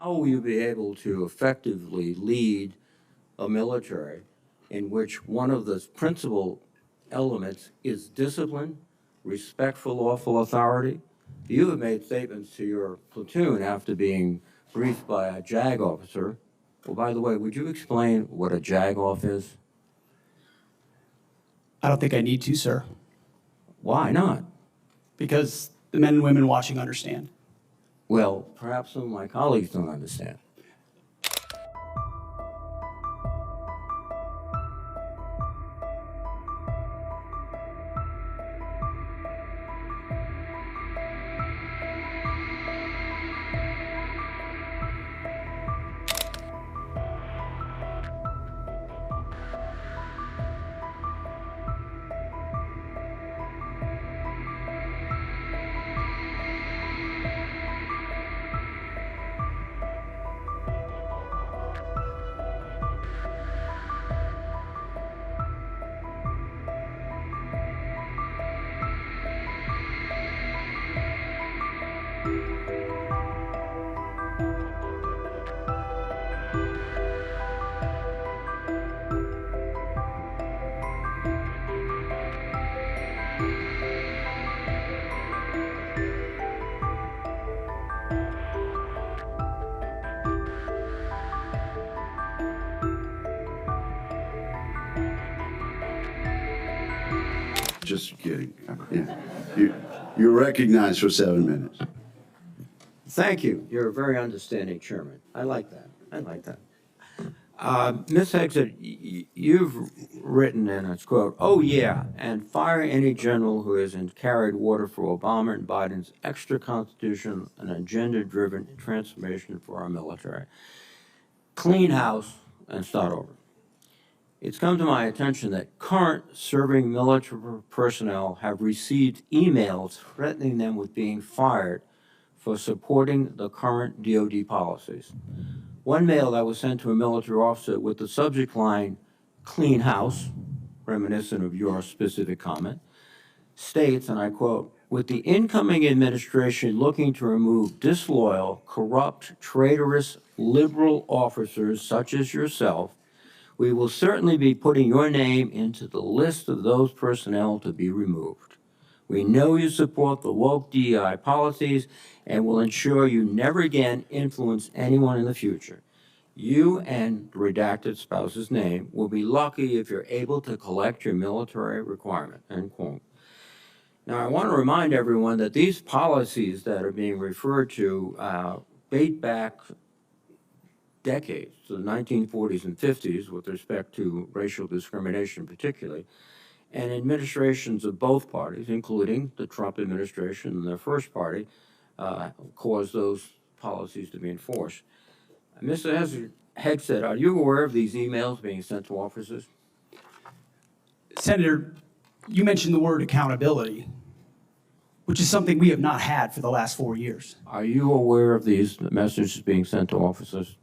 how will you be able to effectively lead a military in which one of the principal elements is discipline, respect for lawful authority? You have made statements to your platoon after being briefed by a JAG officer. Well, by the way, would you explain what a JAG off is? I don't think I need to, sir, Why not? because the men and women watching understand. Well, perhaps some of my colleagues don't understand. Just kidding. Yeah. You're recognized for 7 minutes. Thank you. You're a very understanding chairman. I like that. I like that. Ms. Hegseth, you've written in its quote, "Oh yeah, and fire any general who hasn't carried water for Obama and Biden's extra constitution and agenda-driven transformation for our military. Clean house and start over." It's come to my attention that current serving military personnel have received emails threatening them with being fired for supporting the current DoD policies. One mail that was sent to a military officer with the subject line, "Clean house," reminiscent of your specific comment, states, and I quote, "With the incoming administration looking to remove disloyal, corrupt, traitorous, liberal officers such as yourself, we will certainly be putting your name into the list of those personnel to be removed. We know you support the woke DEI policies and will ensure you never again influence anyone in the future. You and the redacted spouse's name will be lucky if you're able to collect your military requirement," end quote. Now, I want to remind everyone that these policies that are being referred to date back decades, the 1940s and 50s, with respect to racial discrimination particularly, and administrations of both parties, including the Trump administration and their first party, caused those policies to be enforced. Mr. Hegseth, are you aware of these emails being sent to officers? Senator, you mentioned the word accountability, which is something we have not had for the last 4 years. Are you aware of these messages being sent to officers?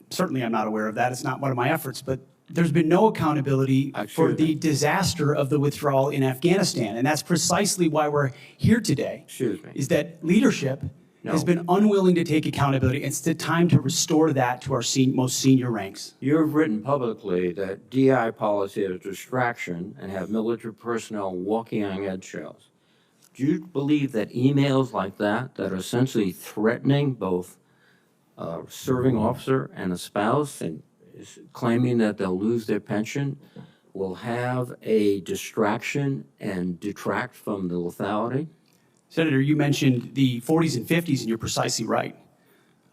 Certainly I'm not aware of that. It's not one of my efforts, but there's been no accountability for the disaster of the withdrawal in Afghanistan. And that's precisely why we're here today. Excuse me. Is that leadership has been unwilling to take accountability. It's the time to restore that to our most senior ranks. You've written publicly that DI policy is a distraction and have military personnel walking on eggshells. Do you believe that emails like that are essentially threatening both a serving officer and a spouse and claiming that they'll lose their pension will have a distraction and detract from the lethality? Senator, you mentioned the 40s and 50s, and you're precisely right.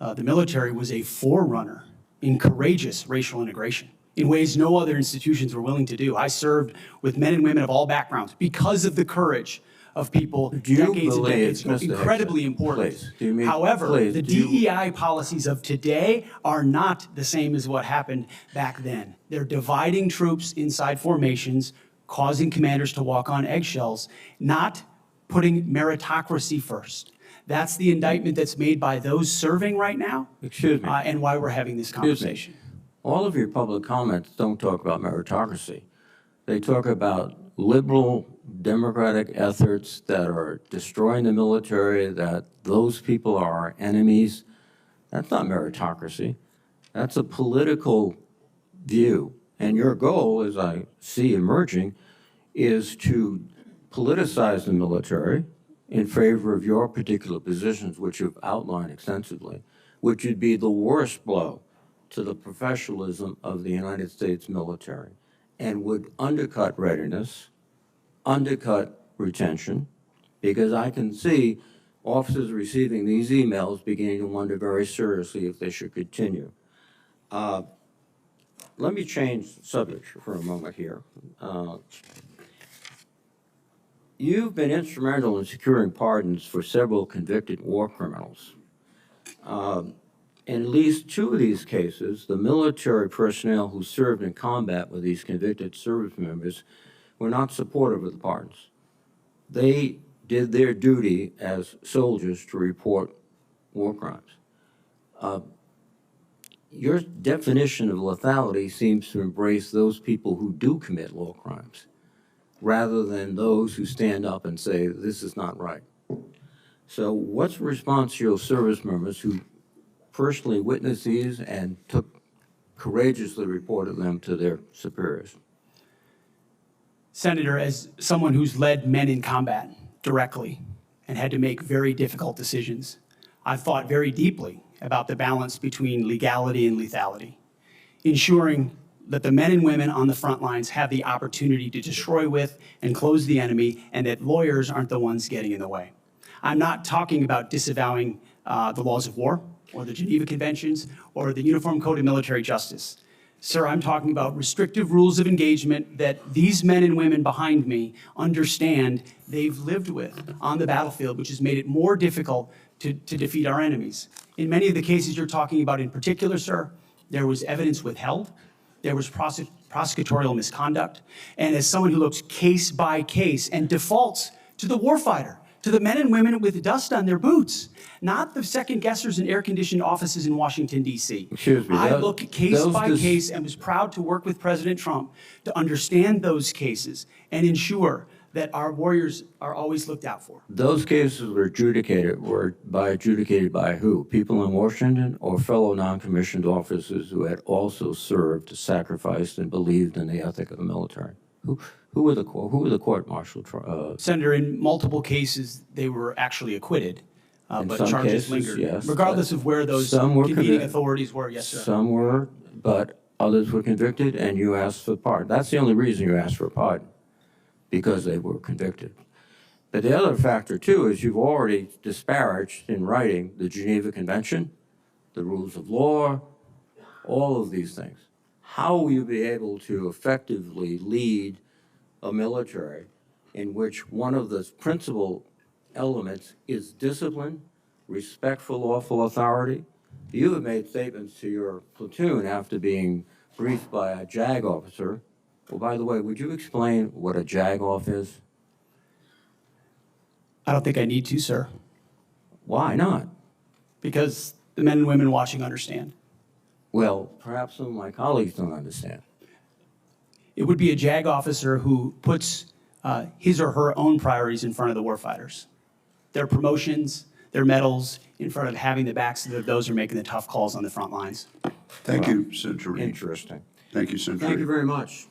The military was a forerunner in courageous racial integration in ways no other institutions were willing to do. I served with men and women of all backgrounds because of the courage of people decades and decades ago. Incredibly important. However, the DEI policies of today are not the same as what happened back then. They're dividing troops inside formations, causing commanders to walk on eggshells, not putting meritocracy first. That's the indictment that's made by those serving right now. Excuse me. And why we're having this conversation. All of your public comments don't talk about meritocracy. They talk about liberal democratic efforts that are destroying the military, that those people are our enemies, That's not meritocracy. That's a political view. And your goal, as I see emerging, is to politicize the military in favor of your particular positions, which you've outlined extensively, which would be the worst blow to the professionalism of the United States military and would undercut readiness, undercut retention, because I can see officers receiving these emails beginning to wonder very seriously if they should continue. Let me change subject for a moment here. You've been instrumental in securing pardons for several convicted war criminals. In at least two of these cases, the military personnel who served in combat with these convicted service members were not supportive of the pardons. They did their duty as soldiers to report war crimes. Your definition of lethality seems to embrace those people who do commit war crimes, rather than those who stand up and say, this is not right. So what's the response to your service members who personally witnessed these and courageously reported them to their superiors? Senator, as someone who's led men in combat directly and had to make very difficult decisions, I've thought very deeply about the balance between legality and lethality, ensuring that the men and women on the front lines have the opportunity to destroy with and close the enemy, and that lawyers aren't the ones getting in the way. I'm not talking about disavowing the laws of war or the Geneva Conventions or the Uniform Code of Military Justice. Sir, I'm talking about restrictive rules of engagement that these men and women behind me understand they've lived with on the battlefield, which has made it more difficult to defeat our enemies. In many of the cases you're talking about in particular, sir, there was evidence withheld, there was prosecutorial misconduct, and as someone who looks case by case and defaults to the warfighter, to the men and women with dust on their boots, not the second guessers in air-conditioned offices in Washington, D.C. Excuse me. I look case by case and was proud to work with President Trump to understand those cases and ensure that our warriors are always looked out for. Those cases were adjudicated by who? People in Washington or fellow non-commissioned officers who had also served, sacrificed, and believed in the ethic of the military? Who were the court-martial? Senator, in multiple cases, they were actually acquitted, but some charges cases, lingered. yes, regardless of where those some were convening authorities were, yes, sir. Some were, but others were convicted, and you asked for pardon. That's the only reason you asked for pardon, because they were convicted. But the other factor, too, is you've already disparaged in writing the Geneva Convention, the rules of law, all of these things. How will you be able to effectively lead a military in which one of the principal elements is discipline, respect for lawful authority? You have made statements to your platoon after being briefed by a JAG officer. Well, by the way, would you explain what a JAG off is? I don't think I need to, sir, Why not? because the men and women watching understand. Well, perhaps some of my colleagues don't understand. It would be a JAG officer who puts his or her own priorities in front of the warfighters. Their promotions, their medals, in front of having the backs of those who are making the tough calls on the front lines. Thank you, Senator Reed. Interesting. Thank you, Senator Thank Reed. you very much.